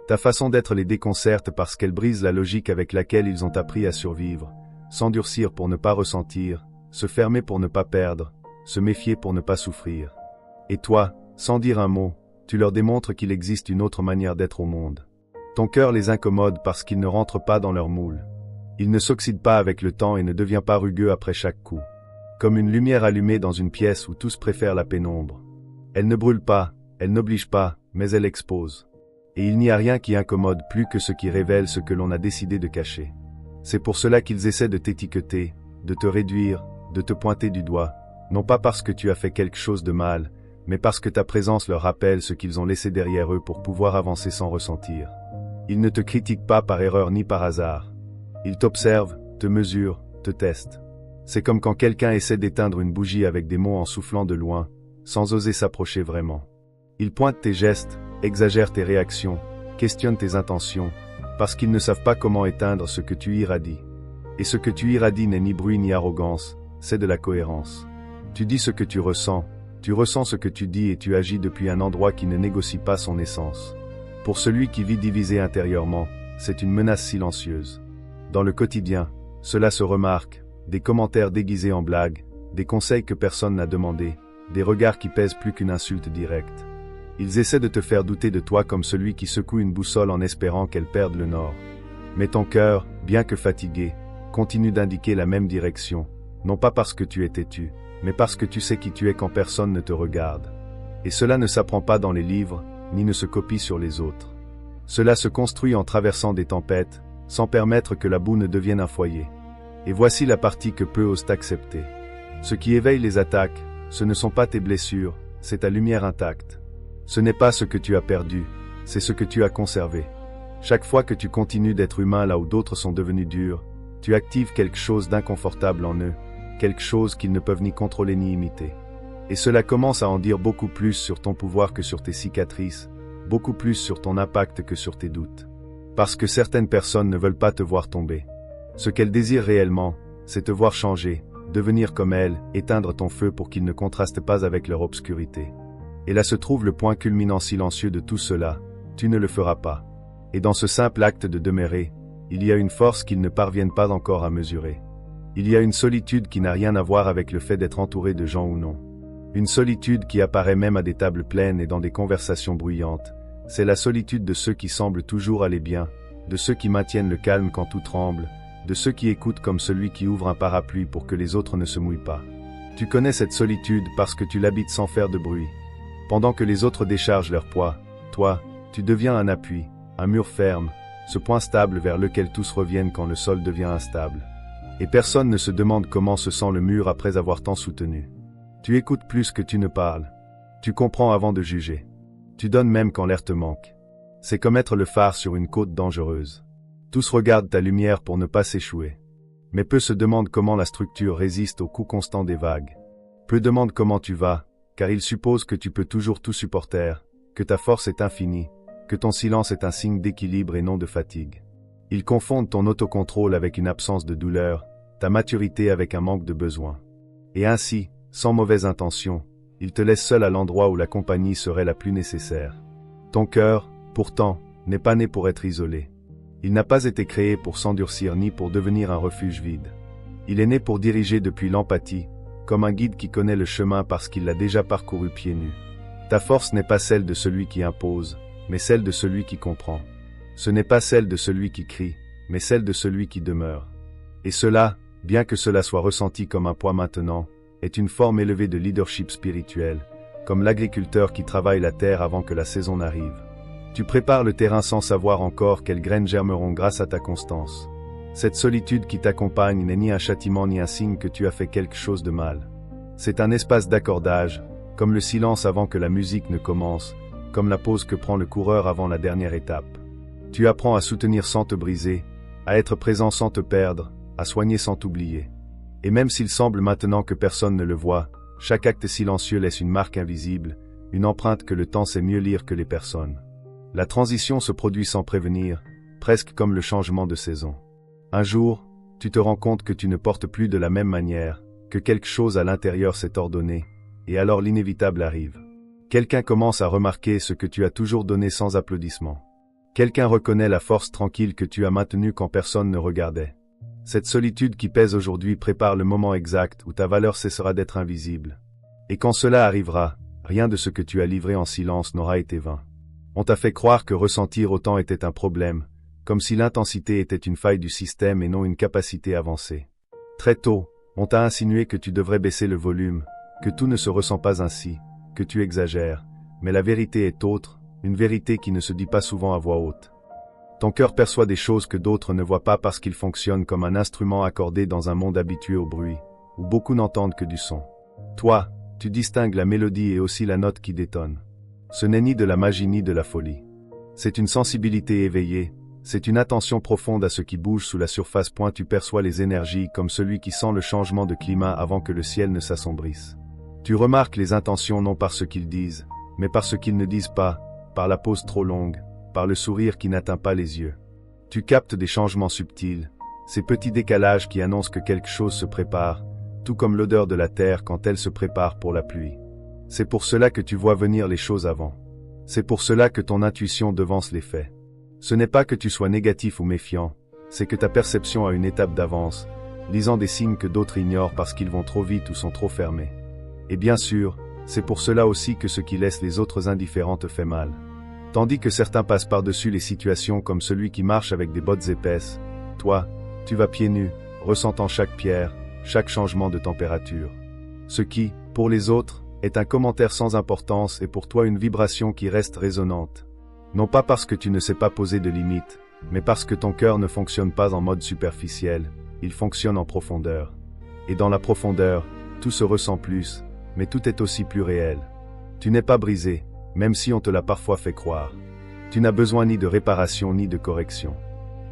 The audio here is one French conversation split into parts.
Ta façon d'être les déconcerte parce qu'elle brise la logique avec laquelle ils ont appris à survivre, s'endurcir pour ne pas ressentir, se fermer pour ne pas perdre, se méfier pour ne pas souffrir. Et toi, sans dire un mot, tu leur démontres qu'il existe une autre manière d'être au monde. Ton cœur les incommode parce qu'ils ne rentrent pas dans leur moule. Il ne s'oxyde pas avec le temps et ne devient pas rugueux après chaque coup. Comme une lumière allumée dans une pièce où tous préfèrent la pénombre. Elle ne brûle pas, elle n'oblige pas, mais elle expose. Et il n'y a rien qui incommode plus que ce qui révèle ce que l'on a décidé de cacher. C'est pour cela qu'ils essaient de t'étiqueter, de te réduire, de te pointer du doigt, non pas parce que tu as fait quelque chose de mal, mais parce que ta présence leur rappelle ce qu'ils ont laissé derrière eux pour pouvoir avancer sans ressentir. Ils ne te critiquent pas par erreur ni par hasard. Ils t'observent, te mesurent, te testent. C'est comme quand quelqu'un essaie d'éteindre une bougie avec des mots en soufflant de loin, sans oser s'approcher vraiment. Ils pointent tes gestes, exagèrent tes réactions, questionnent tes intentions, parce qu'ils ne savent pas comment éteindre ce que tu irradies. Et ce que tu irradies n'est ni bruit ni arrogance, c'est de la cohérence. Tu dis ce que tu ressens ce que tu dis et tu agis depuis un endroit qui ne négocie pas son essence. Pour celui qui vit divisé intérieurement, c'est une menace silencieuse. Dans le quotidien, cela se remarque, des commentaires déguisés en blagues, des conseils que personne n'a demandé, des regards qui pèsent plus qu'une insulte directe. Ils essaient de te faire douter de toi comme celui qui secoue une boussole en espérant qu'elle perde le nord. Mais ton cœur, bien que fatigué, continue d'indiquer la même direction, non pas parce que tu es têtu, mais parce que tu sais qui tu es quand personne ne te regarde. Et cela ne s'apprend pas dans les livres, ni ne se copie sur les autres. Cela se construit en traversant des tempêtes, sans permettre que la boue ne devienne un foyer. Et voici la partie que peu osent accepter. Ce qui éveille les attaques, ce ne sont pas tes blessures, c'est ta lumière intacte. Ce n'est pas ce que tu as perdu, c'est ce que tu as conservé. Chaque fois que tu continues d'être humain là où d'autres sont devenus durs, tu actives quelque chose d'inconfortable en eux, quelque chose qu'ils ne peuvent ni contrôler ni imiter. Et cela commence à en dire beaucoup plus sur ton pouvoir que sur tes cicatrices, beaucoup plus sur ton impact que sur tes doutes. Parce que certaines personnes ne veulent pas te voir tomber. Ce qu'elles désirent réellement, c'est te voir changer, devenir comme elles, éteindre ton feu pour qu'il ne contraste pas avec leur obscurité. Et là se trouve le point culminant silencieux de tout cela, tu ne le feras pas. Et dans ce simple acte de demeurer, il y a une force qu'ils ne parviennent pas encore à mesurer. Il y a une solitude qui n'a rien à voir avec le fait d'être entouré de gens ou non. Une solitude qui apparaît même à des tables pleines et dans des conversations bruyantes. C'est la solitude de ceux qui semblent toujours aller bien, de ceux qui maintiennent le calme quand tout tremble, de ceux qui écoutent comme celui qui ouvre un parapluie pour que les autres ne se mouillent pas. Tu connais cette solitude parce que tu l'habites sans faire de bruit. Pendant que les autres déchargent leur poids, toi, tu deviens un appui, un mur ferme, ce point stable vers lequel tous reviennent quand le sol devient instable. Et personne ne se demande comment se sent le mur après avoir tant soutenu. Tu écoutes plus que tu ne parles. Tu comprends avant de juger. Tu donnes même quand l'air te manque. C'est comme être le phare sur une côte dangereuse. Tous regardent ta lumière pour ne pas s'échouer. Mais peu se demandent comment la structure résiste au coup constant des vagues. Peu demandent comment tu vas, car ils supposent que tu peux toujours tout supporter, que ta force est infinie, que ton silence est un signe d'équilibre et non de fatigue. Ils confondent ton autocontrôle avec une absence de douleur, ta maturité avec un manque de besoin. Et ainsi, sans mauvaise intention, ils te laissent seul à l'endroit où la compagnie serait la plus nécessaire. Ton cœur, pourtant, n'est pas né pour être isolé. Il n'a pas été créé pour s'endurcir ni pour devenir un refuge vide. Il est né pour diriger depuis l'empathie, comme un guide qui connaît le chemin parce qu'il l'a déjà parcouru pieds nus. Ta force n'est pas celle de celui qui impose, mais celle de celui qui comprend. Ce n'est pas celle de celui qui crie, mais celle de celui qui demeure. Et cela, bien que cela soit ressenti comme un poids maintenant, est une forme élevée de leadership spirituel, comme l'agriculteur qui travaille la terre avant que la saison n'arrive. Tu prépares le terrain sans savoir encore quelles graines germeront grâce à ta constance. Cette solitude qui t'accompagne n'est ni un châtiment ni un signe que tu as fait quelque chose de mal. C'est un espace d'accordage, comme le silence avant que la musique ne commence, comme la pause que prend le coureur avant la dernière étape. Tu apprends à soutenir sans te briser, à être présent sans te perdre, à soigner sans t'oublier. Et même s'il semble maintenant que personne ne le voit, chaque acte silencieux laisse une marque invisible, une empreinte que le temps sait mieux lire que les personnes. La transition se produit sans prévenir, presque comme le changement de saison. Un jour, tu te rends compte que tu ne portes plus de la même manière, que quelque chose à l'intérieur s'est ordonné, et alors l'inévitable arrive. Quelqu'un commence à remarquer ce que tu as toujours donné sans applaudissement. Quelqu'un reconnaît la force tranquille que tu as maintenue quand personne ne regardait. Cette solitude qui pèse aujourd'hui prépare le moment exact où ta valeur cessera d'être invisible. Et quand cela arrivera, rien de ce que tu as livré en silence n'aura été vain. On t'a fait croire que ressentir autant était un problème, comme si l'intensité était une faille du système et non une capacité avancée. Très tôt, on t'a insinué que tu devrais baisser le volume, que tout ne se ressent pas ainsi, que tu exagères, mais la vérité est autre, une vérité qui ne se dit pas souvent à voix haute. Ton cœur perçoit des choses que d'autres ne voient pas parce qu'il fonctionne comme un instrument accordé dans un monde habitué au bruit, où beaucoup n'entendent que du son. Toi, tu distingues la mélodie et aussi la note qui détonne. Ce n'est ni de la magie ni de la folie. C'est une sensibilité éveillée, c'est une attention profonde à ce qui bouge sous la surface. Tu perçois les énergies comme celui qui sent le changement de climat avant que le ciel ne s'assombrisse. Tu remarques les intentions non par ce qu'ils disent, mais par ce qu'ils ne disent pas, par la pause trop longue, par le sourire qui n'atteint pas les yeux. Tu captes des changements subtils, ces petits décalages qui annoncent que quelque chose se prépare, tout comme l'odeur de la terre quand elle se prépare pour la pluie. C'est pour cela que tu vois venir les choses avant. C'est pour cela que ton intuition devance les faits. Ce n'est pas que tu sois négatif ou méfiant, c'est que ta perception a une étape d'avance, lisant des signes que d'autres ignorent parce qu'ils vont trop vite ou sont trop fermés. Et bien sûr, c'est pour cela aussi que ce qui laisse les autres indifférents te fait mal. Tandis que certains passent par-dessus les situations comme celui qui marche avec des bottes épaisses, toi, tu vas pieds nus, ressentant chaque pierre, chaque changement de température. Ce qui, pour les autres, est un commentaire sans importance et pour toi une vibration qui reste résonante. Non pas parce que tu ne sais pas poser de limites, mais parce que ton cœur ne fonctionne pas en mode superficiel, il fonctionne en profondeur. Et dans la profondeur, tout se ressent plus, mais tout est aussi plus réel. Tu n'es pas brisé, même si on te l'a parfois fait croire. Tu n'as besoin ni de réparation ni de correction.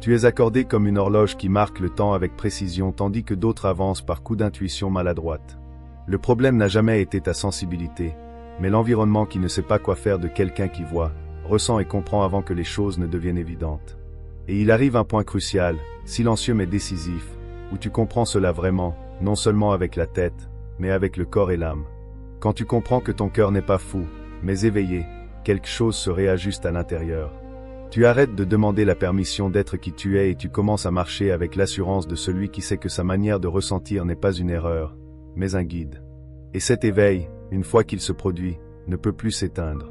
Tu es accordé comme une horloge qui marque le temps avec précision tandis que d'autres avancent par coups d'intuition maladroite. Le problème n'a jamais été ta sensibilité, mais l'environnement qui ne sait pas quoi faire de quelqu'un qui voit, ressent et comprend avant que les choses ne deviennent évidentes. Et il arrive un point crucial, silencieux mais décisif, où tu comprends cela vraiment, non seulement avec la tête, mais avec le corps et l'âme. Quand tu comprends que ton cœur n'est pas fou, mais éveillé, quelque chose se réajuste à l'intérieur. Tu arrêtes de demander la permission d'être qui tu es et tu commences à marcher avec l'assurance de celui qui sait que sa manière de ressentir n'est pas une erreur, mais un guide. Et cet éveil, une fois qu'il se produit, ne peut plus s'éteindre.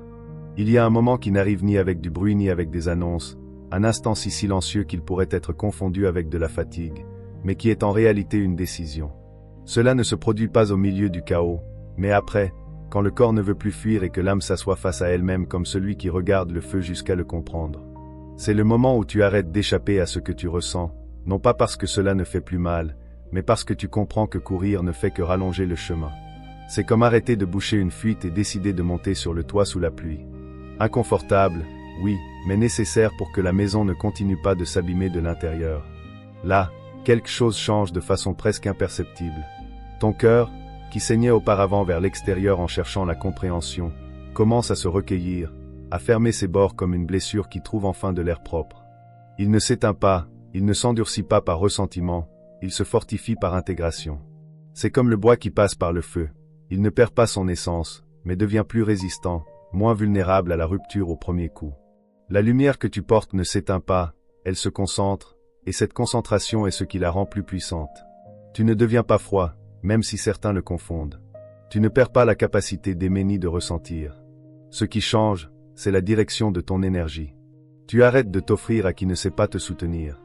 Il y a un moment qui n'arrive ni avec du bruit ni avec des annonces, un instant si silencieux qu'il pourrait être confondu avec de la fatigue, mais qui est en réalité une décision. Cela ne se produit pas au milieu du chaos, mais après, quand le corps ne veut plus fuir et que l'âme s'assoit face à elle-même comme celui qui regarde le feu jusqu'à le comprendre. C'est le moment où tu arrêtes d'échapper à ce que tu ressens, non pas parce que cela ne fait plus mal, mais parce que tu comprends que courir ne fait que rallonger le chemin. C'est comme arrêter de boucher une fuite et décider de monter sur le toit sous la pluie. Inconfortable, oui, mais nécessaire pour que la maison ne continue pas de s'abîmer de l'intérieur. Là, quelque chose change de façon presque imperceptible. Ton cœur, qui saignait auparavant vers l'extérieur en cherchant la compréhension, commence à se recueillir, à fermer ses bords comme une blessure qui trouve enfin de l'air propre. Il ne s'éteint pas, il ne s'endurcit pas par ressentiment, il se fortifie par intégration. C'est comme le bois qui passe par le feu, il ne perd pas son essence, mais devient plus résistant, moins vulnérable à la rupture au premier coup. La lumière que tu portes ne s'éteint pas, elle se concentre, et cette concentration est ce qui la rend plus puissante. Tu ne deviens pas froid, même si certains le confondent. Tu ne perds pas la capacité d'aimer ni de ressentir. Ce qui change, c'est la direction de ton énergie. Tu arrêtes de t'offrir à qui ne sait pas te soutenir.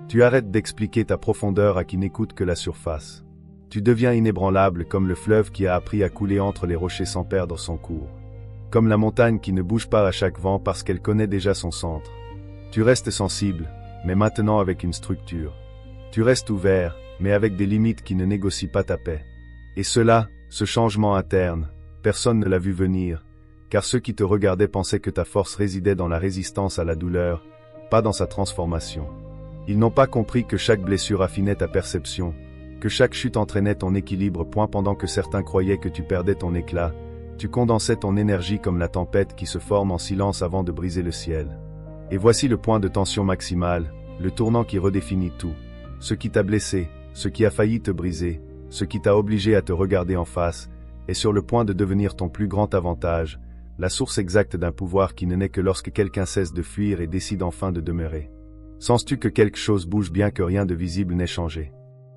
Tu arrêtes d'expliquer ta profondeur à qui n'écoute que la surface. Tu deviens inébranlable comme le fleuve qui a appris à couler entre les rochers sans perdre son cours. Comme la montagne qui ne bouge pas à chaque vent parce qu'elle connaît déjà son centre. Tu restes sensible, mais maintenant avec une structure. Tu restes ouvert, mais avec des limites qui ne négocient pas ta paix. Et cela, ce changement interne, personne ne l'a vu venir, car ceux qui te regardaient pensaient que ta force résidait dans la résistance à la douleur, pas dans sa transformation. Ils n'ont pas compris que chaque blessure affinait ta perception, que chaque chute entraînait ton équilibre. Pendant que certains croyaient que tu perdais ton éclat, tu condensais ton énergie comme la tempête qui se forme en silence avant de briser le ciel. Et voici le point de tension maximale, le tournant qui redéfinit tout. Ce qui t'a blessé, ce qui a failli te briser, ce qui t'a obligé à te regarder en face, est sur le point de devenir ton plus grand avantage, la source exacte d'un pouvoir qui ne naît que lorsque quelqu'un cesse de fuir et décide enfin de demeurer. Sens-tu que quelque chose bouge bien que rien de visible n'ait changé?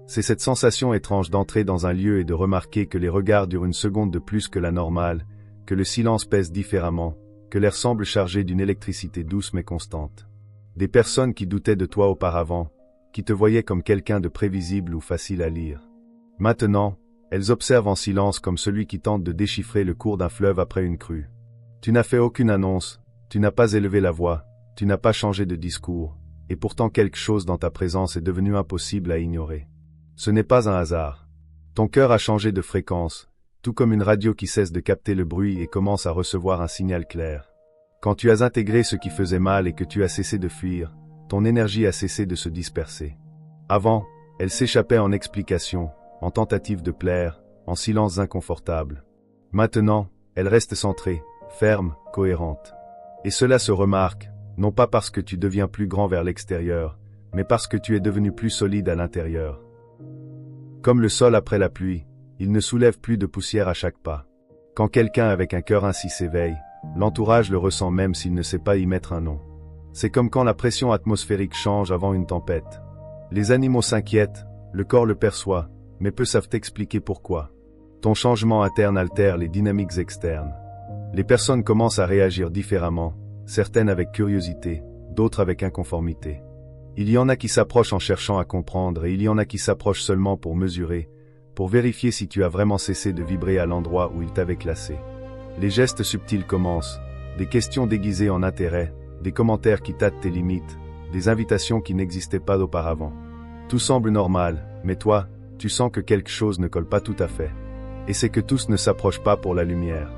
C'est cette sensation étrange d'entrer dans un lieu et de remarquer que les regards durent une seconde de plus que la normale, que le silence pèse différemment, que l'air semble chargé d'une électricité douce mais constante. Des personnes qui doutaient de toi auparavant, qui te voyaient comme quelqu'un de prévisible ou facile à lire. Maintenant, elles observent en silence comme celui qui tente de déchiffrer le cours d'un fleuve après une crue. Tu n'as fait aucune annonce, tu n'as pas élevé la voix, tu n'as pas changé de discours, et pourtant quelque chose dans ta présence est devenu impossible à ignorer. Ce n'est pas un hasard. Ton cœur a changé de fréquence, tout comme une radio qui cesse de capter le bruit et commence à recevoir un signal clair. Quand tu as intégré ce qui faisait mal et que tu as cessé de fuir, ton énergie a cessé de se disperser. Avant, elle s'échappait en explications, en tentative de plaire, en silences inconfortables. Maintenant, elle reste centrée, ferme, cohérente. Et cela se remarque, non pas parce que tu deviens plus grand vers l'extérieur, mais parce que tu es devenu plus solide à l'intérieur. Comme le sol après la pluie, il ne soulève plus de poussière à chaque pas. Quand quelqu'un avec un cœur ainsi s'éveille, l'entourage le ressent même s'il ne sait pas y mettre un nom. C'est comme quand la pression atmosphérique change avant une tempête. Les animaux s'inquiètent, le corps le perçoit, mais peu savent expliquer pourquoi. Ton changement interne altère les dynamiques externes. Les personnes commencent à réagir différemment, certaines avec curiosité, d'autres avec inconformité. Il y en a qui s'approchent en cherchant à comprendre et il y en a qui s'approchent seulement pour mesurer, pour vérifier si tu as vraiment cessé de vibrer à l'endroit où ils t'avaient classé. Les gestes subtils commencent, des questions déguisées en intérêt, des commentaires qui tâtent tes limites, des invitations qui n'existaient pas auparavant. Tout semble normal, mais toi, tu sens que quelque chose ne colle pas tout à fait. Et c'est que tous ne s'approchent pas pour la lumière.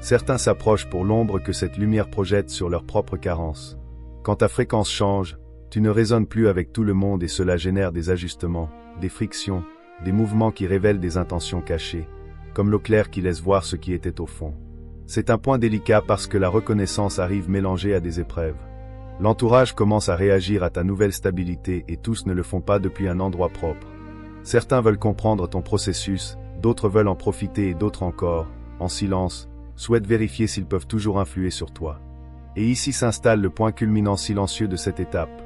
Certains s'approchent pour l'ombre que cette lumière projette sur leurs propres carences. Quand ta fréquence change, tu ne résonnes plus avec tout le monde et cela génère des ajustements, des frictions, des mouvements qui révèlent des intentions cachées, comme l'eau claire qui laisse voir ce qui était au fond. C'est un point délicat parce que la reconnaissance arrive mélangée à des épreuves. L'entourage commence à réagir à ta nouvelle stabilité et tous ne le font pas depuis un endroit propre. Certains veulent comprendre ton processus, d'autres veulent en profiter et d'autres encore, en silence, souhaitent vérifier s'ils peuvent toujours influer sur toi. Et ici s'installe le point culminant silencieux de cette étape.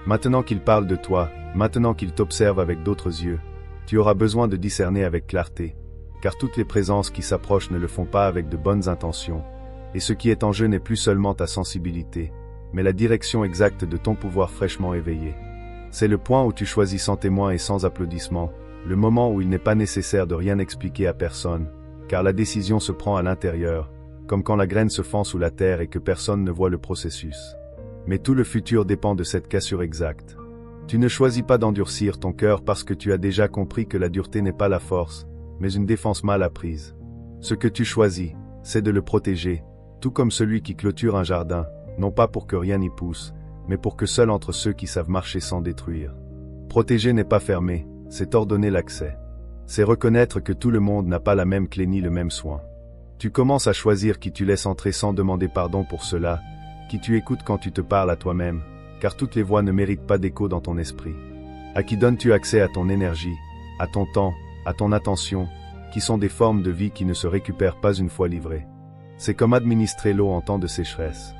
Maintenant qu'ils parlent de toi, maintenant qu'ils t'observent avec d'autres yeux, tu auras besoin de discerner avec clarté, car toutes les présences qui s'approchent ne le font pas avec de bonnes intentions, et ce qui est en jeu n'est plus seulement ta sensibilité, mais la direction exacte de ton pouvoir fraîchement éveillé. C'est le point où tu choisis sans témoin et sans applaudissements, le moment où il n'est pas nécessaire de rien expliquer à personne, car la décision se prend à l'intérieur, comme quand la graine se fend sous la terre et que personne ne voit le processus. Mais tout le futur dépend de cette cassure exacte. Tu ne choisis pas d'endurcir ton cœur parce que tu as déjà compris que la dureté n'est pas la force, mais une défense mal apprise. Ce que tu choisis, c'est de le protéger, tout comme celui qui clôture un jardin, non pas pour que rien n'y pousse, mais pour que seul entre ceux qui savent marcher sans détruire. Protéger n'est pas fermer, c'est ordonner l'accès. C'est reconnaître que tout le monde n'a pas la même clé ni le même soin. Tu commences à choisir qui tu laisses entrer sans demander pardon pour cela, qui tu écoutes quand tu te parles à toi-même, car toutes les voix ne méritent pas d'écho dans ton esprit. À qui donnes-tu accès à ton énergie, à ton temps, à ton attention, qui sont des formes de vie qui ne se récupèrent pas une fois livrées. C'est comme administrer l'eau en temps de sécheresse.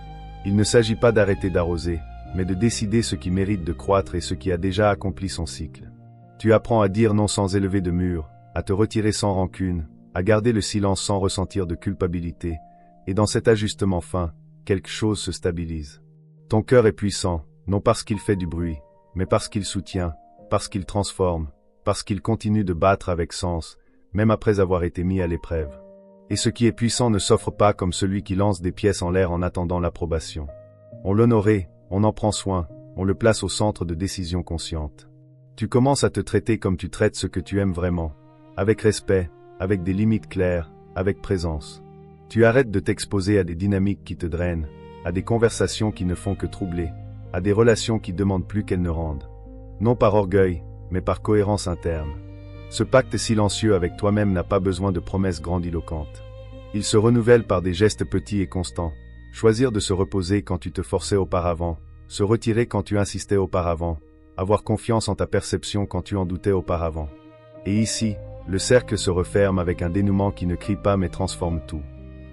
Il ne s'agit pas d'arrêter d'arroser, mais de décider ce qui mérite de croître et ce qui a déjà accompli son cycle. Tu apprends à dire non sans élever de mur, à te retirer sans rancune, à garder le silence sans ressentir de culpabilité, et dans cet ajustement fin, quelque chose se stabilise. Ton cœur est puissant, non parce qu'il fait du bruit, mais parce qu'il soutient, parce qu'il transforme, parce qu'il continue de battre avec sens, même après avoir été mis à l'épreuve. Et ce qui est puissant ne s'offre pas comme celui qui lance des pièces en l'air en attendant l'approbation. On l'honore, on en prend soin, on le place au centre de décisions conscientes. Tu commences à te traiter comme tu traites ce que tu aimes vraiment, avec respect, avec des limites claires, avec présence. Tu arrêtes de t'exposer à des dynamiques qui te drainent, à des conversations qui ne font que troubler, à des relations qui demandent plus qu'elles ne rendent. Non par orgueil, mais par cohérence interne. Ce pacte silencieux avec toi-même n'a pas besoin de promesses grandiloquentes. Il se renouvelle par des gestes petits et constants. Choisir de se reposer quand tu te forçais auparavant, se retirer quand tu insistais auparavant, avoir confiance en ta perception quand tu en doutais auparavant. Et ici, le cercle se referme avec un dénouement qui ne crie pas mais transforme tout.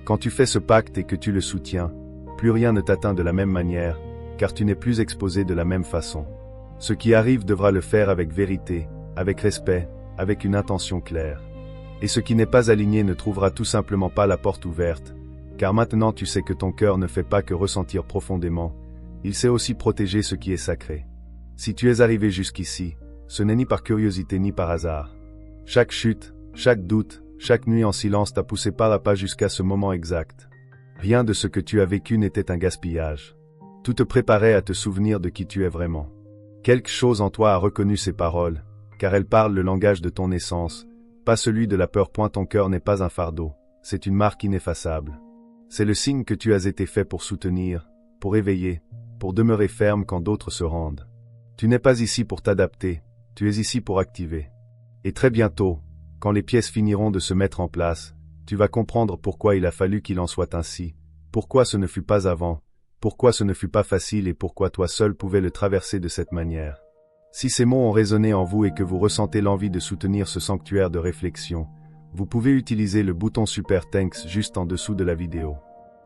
Quand tu fais ce pacte et que tu le soutiens, plus rien ne t'atteint de la même manière, car tu n'es plus exposé de la même façon. Ce qui arrive devra le faire avec vérité, avec respect, avec une intention claire. Et ce qui n'est pas aligné ne trouvera tout simplement pas la porte ouverte, car maintenant tu sais que ton cœur ne fait pas que ressentir profondément, il sait aussi protéger ce qui est sacré. Si tu es arrivé jusqu'ici, ce n'est ni par curiosité ni par hasard. Chaque chute, chaque doute, chaque nuit en silence t'a poussé pas à pas jusqu'à ce moment exact. Rien de ce que tu as vécu n'était un gaspillage. Tout te préparait à te souvenir de qui tu es vraiment. Quelque chose en toi a reconnu ces paroles, car elles parlent le langage de ton essence, pas celui de la peur. Ton cœur n'est pas un fardeau, c'est une marque ineffaçable. C'est le signe que tu as été fait pour soutenir, pour éveiller, pour demeurer ferme quand d'autres se rendent. Tu n'es pas ici pour t'adapter, tu es ici pour activer. Et très bientôt, quand les pièces finiront de se mettre en place, tu vas comprendre pourquoi il a fallu qu'il en soit ainsi, pourquoi ce ne fut pas avant, pourquoi ce ne fut pas facile et pourquoi toi seul pouvais le traverser de cette manière. Si ces mots ont résonné en vous et que vous ressentez l'envie de soutenir ce sanctuaire de réflexion, vous pouvez utiliser le bouton Super Thanks juste en dessous de la vidéo.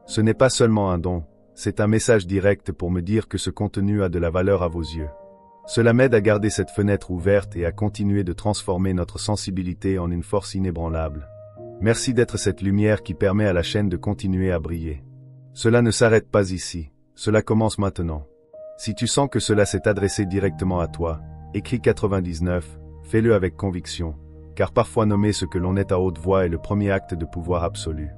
Ce n'est pas seulement un don, c'est un message direct pour me dire que ce contenu a de la valeur à vos yeux. Cela m'aide à garder cette fenêtre ouverte et à continuer de transformer notre sensibilité en une force inébranlable. Merci d'être cette lumière qui permet à la chaîne de continuer à briller. Cela ne s'arrête pas ici, cela commence maintenant. Si tu sens que cela s'est adressé directement à toi, écris 99, fais-le avec conviction, car parfois nommer ce que l'on est à haute voix est le premier acte de pouvoir absolu.